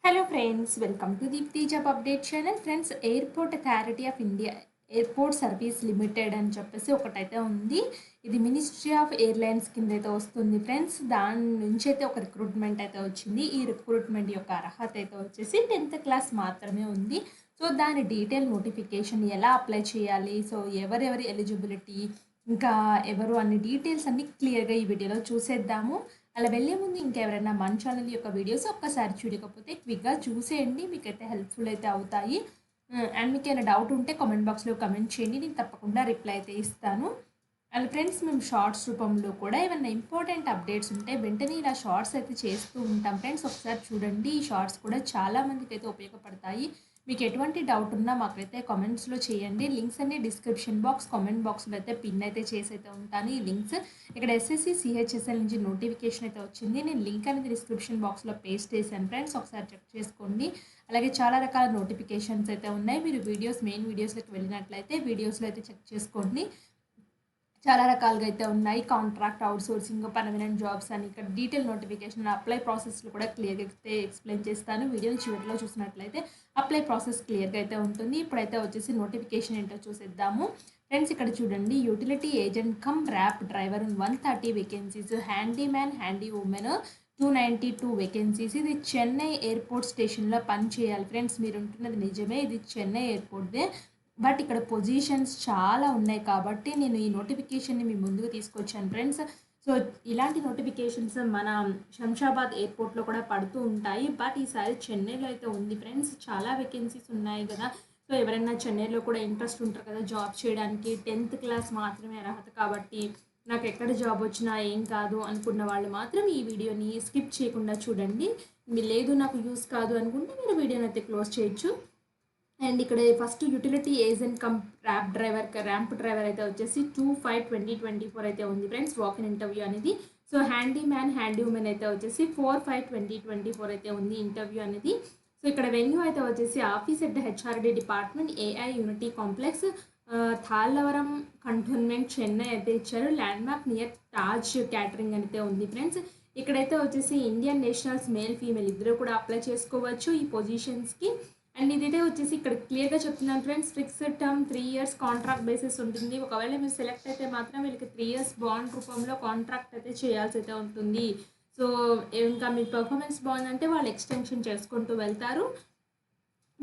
Hello friends, welcome to Deepthi job update channel. Friends, airport authority of India airport service limited అని చెప్పేసి ఒకటైతే ఉంది. ఇది మినిస్ట్రీ ఆఫ్ ఎయిర్లైన్స్ కింద అయితే వస్తుంది ఫ్రెండ్స్. దాని నుంచి అయితే ఒక రిక్రూట్మెంట్ అయితే వచ్చింది. ఈ రిక్రూట్మెంట్ యొక్క అర్హత అయితే వచ్చేసి 10th క్లాస్ మాత్రమే ఉంది. సో దాని డీటెయిల్ నోటిఫికేషన్ ఎలా అప్లై చేయాలి, సో ఎవరెవరి ఎలిజిబిలిటీ, ఇంకా ఎవరు అన్ని డీటెయిల్స్ అన్ని క్లియర్గా ఈ వీడియోలో చూసేద్దాము. అలా వెళ్ళే ముందు ఇంకెవరైనా మన ఛానల్ యొక్క వీడియోస్ ఒక్కసారి చూడకపోతే క్విక్గా చూసేయండి, మీకైతే హెల్ప్ఫుల్ అయితే అవుతాయి. అండ్ మీకు ఏమైనా డౌట్ ఉంటే కామెంట్ బాక్స్లో కమెంట్ చేయండి, నేను తప్పకుండా రిప్లై అయితే ఇస్తాను. అండ్ ఫ్రెండ్స్, మేము షార్ట్స్ రూపంలో కూడా ఏమైనా ఇంపార్టెంట్ అప్డేట్స్ ఉంటే వెంటనే ఇలా షార్ట్స్ అయితే చేస్తూ ఉంటాం ఫ్రెండ్స్. ఒకసారి చూడండి, ఈ షార్ట్స్ కూడా చాలా మందికి అయితే ఉపయోగపడతాయి. మీకు ఎటువంటి డౌట్ ఉన్నా మాకైతే కామెంట్స్లో చేయండి. లింక్స్ అన్ని డిస్క్రిప్షన్ బాక్స్, కామెంట్ బాక్స్లో అయితే పిన్ అయితే చేసి అయితే ఉంటాను. ఈ లింక్స్ ఇక్కడ ఎస్ఎస్సి సిహెచ్ఎస్ఎల్ నుంచి నోటిఫికేషన్ అయితే వచ్చింది. నేను లింక్ అనేది డిస్క్రిప్షన్ బాక్స్లో పేస్ట్ చేశాను ఫ్రెండ్స్, ఒకసారి చెక్ చేసుకోండి. అలాగే చాలా రకాల నోటిఫికేషన్స్ అయితే ఉన్నాయి. మీరు మెయిన్ వీడియోస్లోకి వెళ్ళినట్లయితే వీడియోస్లో అయితే చెక్ చేసుకోండి. చాలా రకాలుగా అయితే ఉన్నాయి. కాంట్రాక్ట్, అవుట్సోర్సింగ్, పర్మనెంట్ జాబ్స్ అని ఇక్కడ డీటెయిల్ నోటిఫికేషన్, అప్లై ప్రాసెస్లో కూడా క్లియర్గా అయితే ఎక్స్ప్లెయిన్ చేస్తాను. వీడియోని చివరిలో చూసినట్లయితే అప్లై ప్రాసెస్ క్లియర్గా అయితే ఉంటుంది. ఇప్పుడైతే వచ్చేసి నోటిఫికేషన్ ఏంటో చూసేద్దాము ఫ్రెండ్స్. ఇక్కడ చూడండి, utility agent cum ramp driver 130 vacancies, handy man, handy women 292 vacancies. ఇది చెన్నై ఎయిర్పోర్ట్ స్టేషన్లో పని చేయాలి ఫ్రెండ్స్. మీరు ఉంటున్నది నిజమే, ఇది చెన్నై ఎయిర్పోర్ట్దే. బట్ ఇక్కడ పొజిషన్స్ చాలా ఉన్నాయి కాబట్టి నేను ఈ నోటిఫికేషన్ని మీ ముందుకు తీసుకొచ్చాను ఫ్రెండ్స్. సో ఇలాంటి నోటిఫికేషన్స్ మన శంషాబాద్ ఎయిర్పోర్ట్లో కూడా పడుతూ ఉంటాయి. బట్ ఈసారి చెన్నైలో అయితే ఉంది ఫ్రెండ్స్. చాలా వేకెన్సీస్ ఉన్నాయి కదా. సో ఎవరైనా చెన్నైలో కూడా ఇంట్రెస్ట్ ఉంటారు కదా జాబ్ చేయడానికి. 10th క్లాస్ మాత్రమే అర్హత కాబట్టి నాకు ఎక్కడ జాబ్ వచ్చినా ఏం కాదు అనుకున్న వాళ్ళు మాత్రం ఈ వీడియోని స్కిప్ చేయకుండా చూడండి. లేదు నాకు యూస్ కాదు అనుకుంటే మీరు వీడియోని అయితే క్లోజ్ చేయొచ్చు. అండ్ ఇక్కడ first utility agent cum ramp driver అయితే వచ్చేసి 2/5/2024 అయితే ఉంది ఫ్రెండ్స్. వాక్ ఇన్ ఇంటర్వ్యూ అనేది. So handy man, handy women అయితే వచ్చేసి 4/5/2024 అయితే ఉంది ఇంటర్వ్యూ అనేది. సో ఇక్కడ వెన్యూ అయితే వచ్చేసి office at HRD department, AI unity complex, Thallavaram cantonment, Chennai అయితే ఇచ్చారు. ల్యాండ్మార్క్ నియర్ తాజ్ క్యాటరింగ్ అయితే ఉంది ఫ్రెండ్స్. ఇక్కడైతే వచ్చేసి ఇండియన్ నేషనల్స్ మేల్ ఫీమేల్ ఇద్దరు కూడా అప్లై చేసుకోవచ్చు ఈ పొజిషన్స్కి. అండ్ ఇదైతే వచ్చేసి ఇక్కడ క్లియర్గా చెప్తున్నాను friends, fixed term 3 years contract basis ఉంటుంది. ఒకవేళ మీరు సెలెక్ట్ అయితే మాత్రం వీళ్ళకి 3 years బాండ్ రూపంలో కాంట్రాక్ట్ అయితే చేయాల్సి అయితే ఉంటుంది. సో ఇంకా మీ పర్ఫార్మెన్స్ బాగుందంటే వాళ్ళు ఎక్స్టెన్షన్ చేసుకుంటూ వెళ్తారు.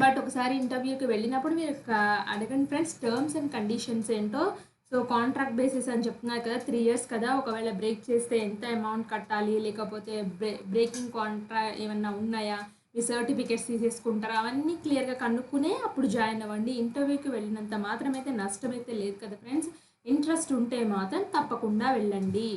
బట్ ఒకసారి ఇంటర్వ్యూకి వెళ్ళినప్పుడు మీరు అడగండి ఫ్రెండ్స్, టర్మ్స్ అండ్ కండిషన్స్ ఏంటో. సో కాంట్రాక్ట్ బేసిస్ అని చెప్తున్నారు కదా, 3 years కదా. ఒకవేళ బ్రేక్ చేస్తే ఎంత అమౌంట్ కట్టాలి, లేకపోతే బ్రేకింగ్ ఏమన్నా ఉన్నాయా, మీ సర్టిఫికేట్స్ తీసేసుకుంటారా, అవన్నీ క్లియర్గా కనుక్కునే అప్పుడు జాయిన్ అవ్వండి. ఇంటర్వ్యూకి వెళ్ళినంత మాత్రం అయితే నష్టం అయితే లేదు కదా ఫ్రెండ్స్. ఇంట్రెస్ట్ ఉంటే మాత్రం తప్పకుండా వెళ్ళండి.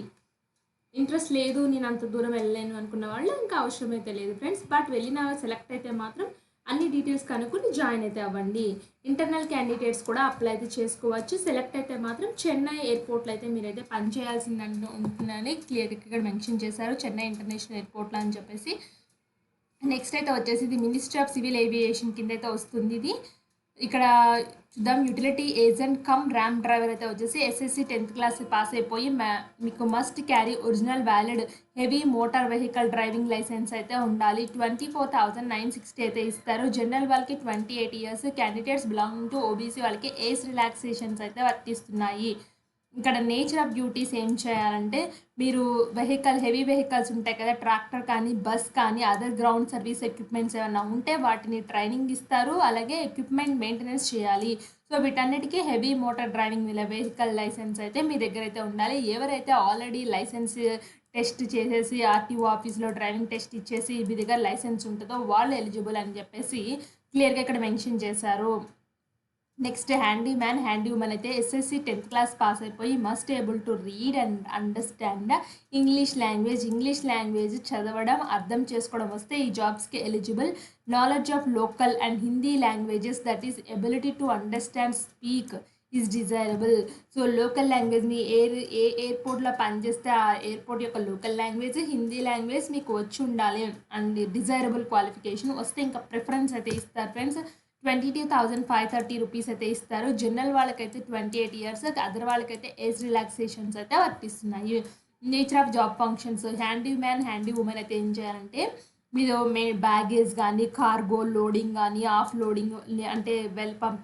ఇంట్రెస్ట్ లేదు, నేను అంత దూరం వెళ్ళలేను అనుకున్న వాళ్ళు ఇంకా అవసరం అయితే లేదు ఫ్రెండ్స్. బట్ వెళ్ళిన సెలెక్ట్ అయితే మాత్రం అన్ని డీటెయిల్స్ కనుక్కొని జాయిన్ అయితే అవ్వండి. ఇంటర్నల్ క్యాండిడేట్స్ కూడా అప్లై అయితే చేసుకోవచ్చు. సెలెక్ట్ అయితే మాత్రం చెన్నై ఎయిర్పోర్ట్లో అయితే మీరైతే పనిచేయాల్సిందని ఉంటుందని క్లియర్గా ఇక్కడ మెన్షన్ చేశారు, చెన్నై ఇంటర్నేషనల్ ఎయిర్పోర్ట్లో అని చెప్పేసి. నెక్స్ట్ అయితే వచ్చేసి ఇది మినిస్ట్రీ ఆఫ్ సివిల్ ఏవియేషన్ కింద అయితే వస్తుంది. ఇది ఇక్కడ చూద్దాం, utility agent cum ramp driver అయితే వచ్చేసి ఎస్ఎస్సి 10th క్లాస్ పాస్ అయిపోయి మీకు must carry original valid heavy motor vehicle driving licence అయితే ఉండాలి. 24,960 అయితే ఇస్తారు. జనరల్ వాళ్ళకి 28 years, candidates belonging to OBC వాళ్ళకి ఏజ్ రిలాక్సేషన్స్ అయితే వర్తిస్తున్నాయి. ఇక్కడ నేచర్ ఆఫ్ డ్యూటీస్ ఏం చేయాలంటే, మీరు హెవీ వెహికల్స్ ఉంటాయి కదా, ట్రాక్టర్ కానీ బస్ కానీ అదర్ గ్రౌండ్ సర్వీస్ ఎక్విప్మెంట్స్ ఏమైనా ఉంటే వాటిని ట్రైనింగ్ ఇస్తారు. అలాగే ఎక్విప్మెంట్ మెయింటెనెన్స్ చేయాలి. సో వీటన్నిటికీ heavy motor driving vehicle licence అయితే మీ దగ్గర అయితే ఉండాలి. ఎవరైతే ఆల్రెడీ లైసెన్స్ టెస్ట్ చేసేసి ఆర్టీఓ ఆఫీస్లో డ్రైవింగ్ టెస్ట్ ఇచ్చేసి మీ దగ్గర లైసెన్స్ ఉంటుందో వాళ్ళు ఎలిజిబుల్ అని చెప్పేసి క్లియర్గా ఇక్కడ మెన్షన్ చేశారు. Next handy man, handy women అయితే ఎస్ఎస్సి 10th క్లాస్ పాస్ అయిపోయి must able to read and understand English language చదవడం, అర్థం చేసుకోవడం వస్తే ఈ జాబ్స్కి eligible. Knowledge of local and Hindi languages, that is ability to understand, speak is desirable. So local language, మీ ఏ ఎయిర్పోర్ట్లో పనిచేస్తే ఆ ఎయిర్పోర్ట్ యొక్క లోకల్ లాంగ్వేజ్, హిందీ లాంగ్వేజ్ మీకు వచ్చి ఉండాలి. అండ్ డిజైరబుల్ క్వాలిఫికేషన్ వస్తే ఇంకా ప్రిఫరెన్స్ అయితే ఇస్తారు ఫ్రెండ్స్. 22,530 రూపీస్ అయితే ఇస్తారు. జనరల్ వాళ్ళకైతే 28 years, అదర్ వాళ్ళకైతే ఏజ్ రిలాక్సేషన్స్ అయితే వర్తిస్తున్నాయి. Nature of job functions, handy man, handy women అయితే ఏం చేయాలంటే మీరు బ్యాగేజ్ కానీ కార్గో లోడింగ్ కానీ ఆఫ్ లోడింగ్ అంటే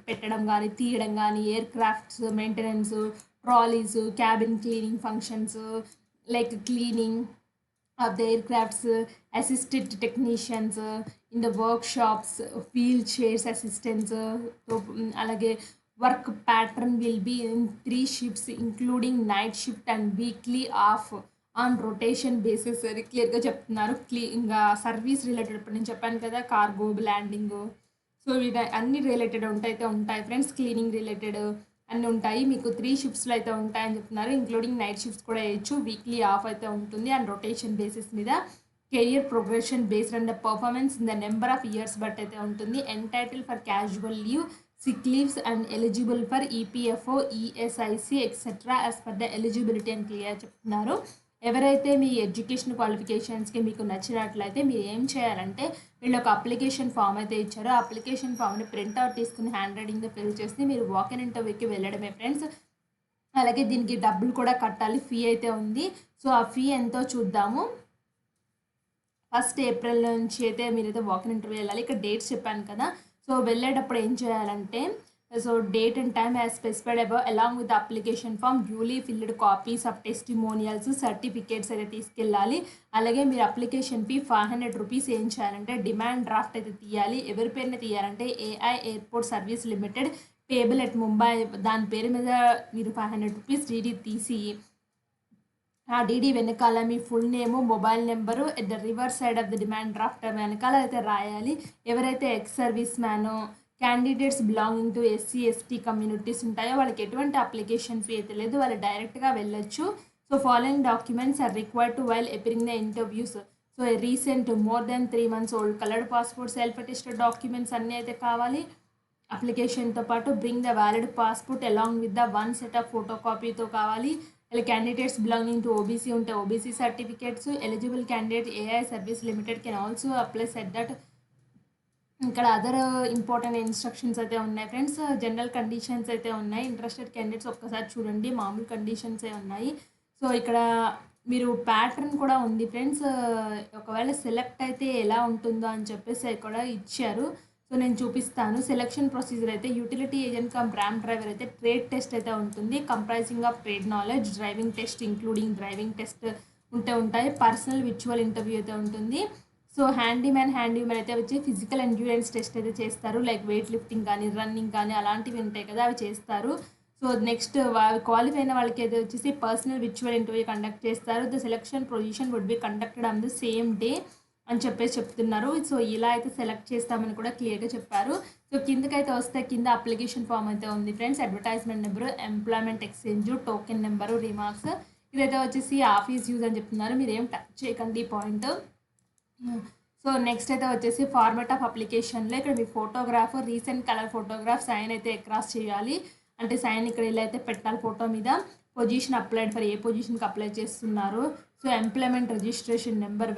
పెట్టడం కానీ తీయడం కానీ aircrafts maintenance trolleys cabin cleaning functions like cleaning of the aircrafts, assisted technicians in the workshops, wheelchairs assistants. అలాగే work pattern will be in 3 shifts including night shift and weekly off on rotation basis అని క్లియర్గా చెప్తున్నారు. ఇంకా service related ఇప్పుడు నేను చెప్పాను కదా cargo landing, so ఇవి అన్ని రిలేటెడ్ ఉంటాయి ఫ్రెండ్స్. క్లీనింగ్ రిలేటెడ్ అన్నీ ఉంటాయి. మీకు 3 షిఫ్ట్స్లో అయితే ఉంటాయని చెప్తున్నారు. ఇంక్లూడింగ్ నైట్ షిఫ్ట్స్ కూడా వేయచ్చు. వీక్లీ ఆఫ్ అయితే ఉంటుంది అండ్ రొటేషన్ బేసిస్ మీద. Career progression based on the performance in the number of years but అయితే ఉంటుంది. Entitle for casual leave, sick leaves and eligible for EPFO, ESIC etcetera as per the eligibility అని clear చెప్తున్నారు. ఎవరైతే మీ education క్వాలిఫికేషన్స్కి మీకు నచ్చినట్లయితే మీరు ఏం చేయాలంటే వీళ్ళు ఒక అప్లికేషన్ ఫామ్ అయితే ఇచ్చారు. ఆ అప్లికేషన్ ఫామ్ని ప్రింట్అవుట్ తీసుకుని హ్యాండ్ రైటింగ్తో ఫిల్ చేసి మీరు వాక్-ఇన్ ఇంటర్వ్యూకి వెళ్ళడమే ఫ్రెండ్స్. అలాగే దీనికి డబ్బులు కూడా కట్టాలి, ఫీ అయితే ఉంది. సో ఆ ఫీ ఎంతో చూద్దాము. 1 ఏప్రిల్ నుంచి అయితే మీరైతే వాక్-ఇన్ ఇంటర్వ్యూ వెళ్ళాలి. ఇక్కడ డేట్స్ చెప్పాను కదా, సో వెళ్ళేటప్పుడు ఏం చేయాలంటే so date and time as specified above along with application form duly filled copies of testimonials certificates అయితే తీసుకెళ్ళాలి. అలాగే మీరు అప్లికేషన్ ఫీ 500 రూపీస్ ఏం చేయాలంటే డిమాండ్ డ్రాఫ్ట్ అయితే తీయాలి. ఎవరి పేరున తీయాలంటే AI airport service limited payable at Mumbai, దాని పేరు మీద మీరు 500 రూపీస్ డీడీ తీసి ఆ డీడీ వెనకాల మీ full name mobile number at the reverse side of the demand draft వెనకాల అయితే రాయాలి. ఎవరైతే ఎక్స్ సర్వీస్ మ్యానో candidates belonging to SC ST communities ఉంటాయో వాళ్ళకి ఎటువంటి అప్లికేషన్ ఫీ అయితే లేదు, వాళ్ళు డైరెక్ట్గా వెళ్ళొచ్చు. So following documents are required to while appearing the interviews. So recent more than 3 months old coloured passport, self attested documents అన్నీ అయితే కావాలి. అప్లికేషన్తో పాటు bring the valid passport along with the 1 set of photo కాపీతో కావాలి. ఇలా candidates belonging to OBC ఉంటే OBC certificates. Eligible candidate AI service limited can also apply set that. ఇక్కడ అదర్ ఇంపార్టెంట్ ఇన్స్ట్రక్షన్స్ అయితే ఉన్నాయి ఫ్రెండ్స్. జనరల్ కండిషన్స్ అయితే ఉన్నాయి. Interested candidates ఒక్కసారి చూడండి, మామూలు కండిషన్సే ఉన్నాయి. సో ఇక్కడ మీరు ప్యాటర్న్ కూడా ఉంది ఫ్రెండ్స్. ఒకవేళ సెలెక్ట్ అయితే ఎలా ఉంటుందో అని చెప్పేసి ఇక్కడ ఇచ్చారు. సో నేను చూపిస్తాను. సెలెక్షన్ ప్రొసీజర్ అయితే utility agent come RAM driver అయితే ట్రేడ్ టెస్ట్ అయితే ఉంటుంది. Comprising of trade knowledge, driving test including driving test ఉంటాయి. పర్సనల్ విర్చువల్ ఇంటర్వ్యూ అయితే ఉంటుంది. సో హ్యాండీమ్యాన్ అయితే వచ్చి ఫిజికల్ ఎండ్యూరెన్స్ టెస్ట్ అయితే చేస్తారు. లైక్ వెయిట్ లిఫ్టింగ్ కానీ రన్నింగ్ కానీ అలాంటివి ఉంటాయి కదా, అవి చేస్తారు. సో నెక్స్ట్ క్వాలిఫై అయిన వాళ్ళకి అయితే వచ్చేసి పర్సనల్ విర్చువల్ ఇంటర్వ్యూ కండక్ట్ చేస్తారు. The selection position would be conducted on the same day అని చెప్పేసి చెప్తున్నారు. సో ఇలా అయితే సెలెక్ట్ చేస్తామని కూడా క్లియర్గా చెప్పారు. సో కిందకైతే వస్తే కింద అప్లికేషన్ ఫామ్ అయితే ఉంది friends. Advertisement number, employment exchange, token number, remarks. ఇదైతే వచ్చేసి ఆఫీస్ యూజ్ అని చెప్తున్నారు. మీరు ఏం టచ్ చేయకండి పాయింట్. సో నెక్స్ట్ అయితే వచ్చేసి ఫార్మాట్ ఆఫ్ అప్లికేషన్లో ఇక్కడ మీ photograph, recent colour photograph sign అయితే క్రాస్ చేయాలి. అంటే సైన్ ఇక్కడ ఇలా అయితే పెట్టాలి ఫోటో మీద. పొజిషన్ అప్లైడ్ ఫర్ ఏ పొజిషన్కి అప్లై చేస్తున్నారు. సో ఎంప్లాయ్మెంట్ రిజిస్ట్రేషన్ నెంబర్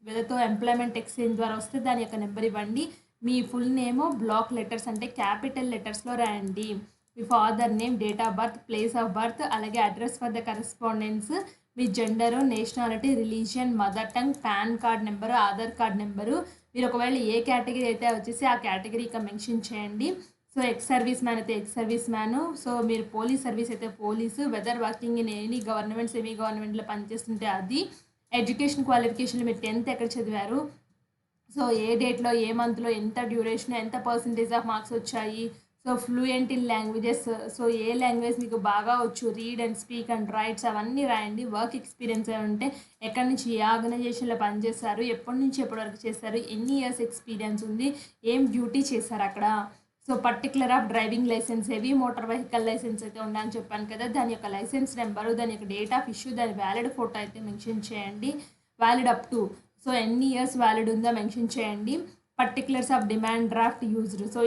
వెదర్తో ఎంప్లాయ్మెంట్ ఎక్స్చేంజ్ ద్వారా వస్తే దాని యొక్క నెంబర్ ఇవ్వండి. మీ ఫుల్ నేమ్ బ్లాక్ లెటర్స్ అంటే క్యాపిటల్ లెటర్స్లో రాయండి. మీ father name, date of birth, place of birth, అలాగే అడ్రస్ ఫర్ ద కరెస్పాండెన్స్, మీ gender, nationality, religion, mother tongue, PAN card number, Aadhaar card number. మీరు ఒకవేళ ఏ కేటగిరీ అయితే వచ్చేసి ఆ కేటగిరీ ఇక మెన్షన్ చేయండి. సో ఎక్స్ సర్వీస్ మ్యాన్ అయితే ఎక్స్ సర్వీస్ మ్యాను. సో మీరు పోలీస్ సర్వీస్ అయితే police. Whether working in any government, semi గవర్నమెంట్లో పనిచేస్తుంటే అది. ఎడ్యుకేషన్ క్వాలిఫికేషన్ మీరు 10th ఎక్కడ చదివారు, సో ఏ డేట్లో ఏ మంత్లో ఎంత డ్యూరేషన్, ఎంత పర్సంటేజ్ ఆఫ్ మార్క్స్ వచ్చాయి. So fluent in languages, so A language మీకు బాగా వచ్చు, read and speak and rights అవన్నీ రాయండి. వర్క్ ఎక్స్పీరియన్స్ ఉంటే ఎక్కడి నుంచి ఏ ఆర్గనైజేషన్లో పనిచేస్తారు, ఎప్పటి నుంచి ఎప్పటి వరకు చేస్తారు, ఎన్ని ఇయర్స్ ఎక్స్పీరియన్స్ ఉంది, ఏం డ్యూటీ చేశారు అక్కడ. So particular of driving licence, heavy motor vehicle licence అయితే ఉందని చెప్పాను కదా, దాని యొక్క లైసెన్స్ నెంబరు, దాని యొక్క డేట్ ఆఫ్ ఇష్యూ, దాని వ్యాలిడ్ ఫోటో అయితే మెన్షన్ చేయండి. వ్యాలిడ్ అప్ టు, సో ఎన్ని ఇయర్స్ వ్యాలిడ్ ఉందో మెన్షన్ చేయండి. Particulars of demand draft used, so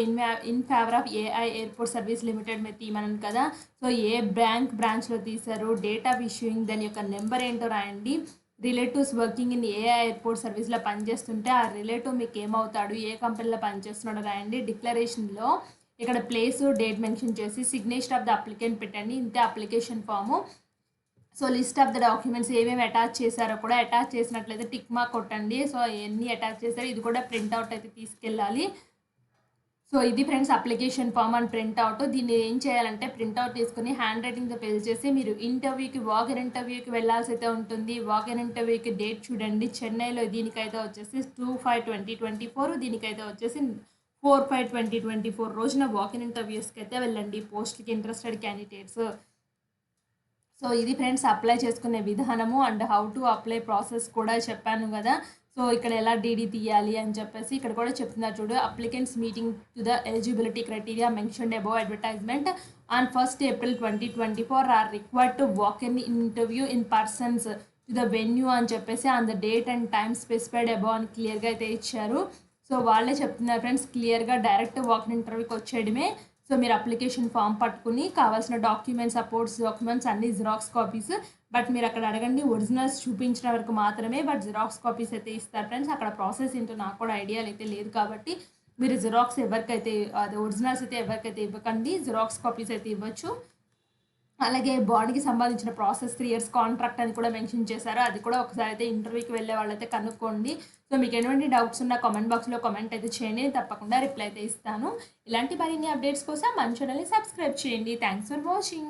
in favour of AI airport service limited మీద తీయమని కదా. సో ఏ బ్రాంచ్లో తీశారు, డేట్ ఆఫ్ ఇష్యూయింగ్, దాని యొక్క నెంబర్ ఏంటో రాయండి. Relatives working in AI airport సర్వీస్లో పనిచేస్తుంటే ఆ రిలేటివ్ మీకు ఏమవుతాడు, ఏ కంపెనీలో పనిచేస్తున్నాడో రాయండి. డిక్లరేషన్లో ఇక్కడ ప్లేసు, డేట్ మెన్షన్ చేసి సిగ్నేచర్ ఆఫ్ ద అప్లికెంట్ పెట్టండి. ఇంతే application form. So list of the documents ఏమేమి అటాచ్ చేశారో కూడా అటాచ్ చేసినట్లయితే టిక్ మార్క్ కొట్టండి. సో ఎన్ని అటాచ్ చేశారో ఇది కూడా ప్రింట్అవుట్ అయితే తీసుకెళ్ళాలి. సో ఇది friends application form and printout. దీన్ని ఏం చేయాలంటే ప్రింట్అవుట్ తీసుకుని హ్యాండ్ రైటింగ్తో ఫిల్ చేసి మీరు వాక్ ఇన్ ఇంటర్వ్యూకి వెళ్ళాల్సి అయితే ఉంటుంది. వాక్ ఇన్ ఇంటర్వ్యూకి డేట్ చూడండి. చెన్నైలో దీనికైతే వచ్చేసి 2/5/2024, దీనికైతే వచ్చేసి 4/5/2024 రోజున వాక్ ఇన్ ఇంటర్వ్యూస్కి అయితే వెళ్ళండి పోస్ట్కి ఇంట్రెస్టెడ్ క్యాండిడేట్స్. సో ఇది ఫ్రెండ్స్ అప్లై చేసుకునే విధానము and how to apply process కూడా చెప్పాను కదా. సో ఇక్కడ ఎలా డీడీ తీయాలి అని చెప్పేసి ఇక్కడ కూడా చెప్తున్నారు చూడు. Applicants meeting to the eligibility criteria mentioned above advertisement on 1st April 2024 are required to walk in interview in persons to the venue అని చెప్పేసి on the date and time specified above అని క్లియర్గా అయితే ఇచ్చారు. సో వాళ్ళే చెప్తున్నారు friends క్లియర్గా direct walk in ఇంటర్వ్యూకి వచ్చేయడమే. సో మీరు అప్లికేషన్ ఫామ్ పట్టుకుని కావాల్సిన డాక్యుమెంట్స్ సపోర్ట్స్ డాక్యుమెంట్స్ అన్ని జిరాక్స్ కాపీస్, బట్ మీరు అక్కడ అడగండి ఒరిజినల్స్ చూపించిన వరకు మాత్రమే, బట్ జిరాక్స్ కాపీస్ అయితే ఇస్తారు ఫ్రెండ్స్. అక్కడ ప్రాసెస్ ఏంటో నాకు కూడా ఐడియాలు అయితే లేదు కాబట్టి మీరు జిరాక్స్ ఎవరికైతే అదే ఒరిజినల్స్ అయితే ఎవరికైతే ఇవ్వకండి, జిరాక్స్ కాపీస్ అయితే ఇవ్వచ్చు. అలాగే బాండ్కి సంబంధించిన ప్రాసెస్ 3 years కాంట్రాక్ట్ అని కూడా మెన్షన్ చేశారు. అది కూడా ఒకసారి అయితే ఇంటర్వ్యూకి వెళ్ళే వాళ్ళైతే కనుక్కోండి. సో మీకు ఎటువంటి డౌట్స్ ఉన్నా కామెంట్ బాక్స్లో కామెంట్ అయితే చేయండి, నేను తప్పకుండా రిప్లై అయితే ఇస్తాను. ఇలాంటి మరిన్ని అప్డేట్స్ కోసం మన ఛానల్ని సబ్స్క్రైబ్ చేయండి. Thanks for watching.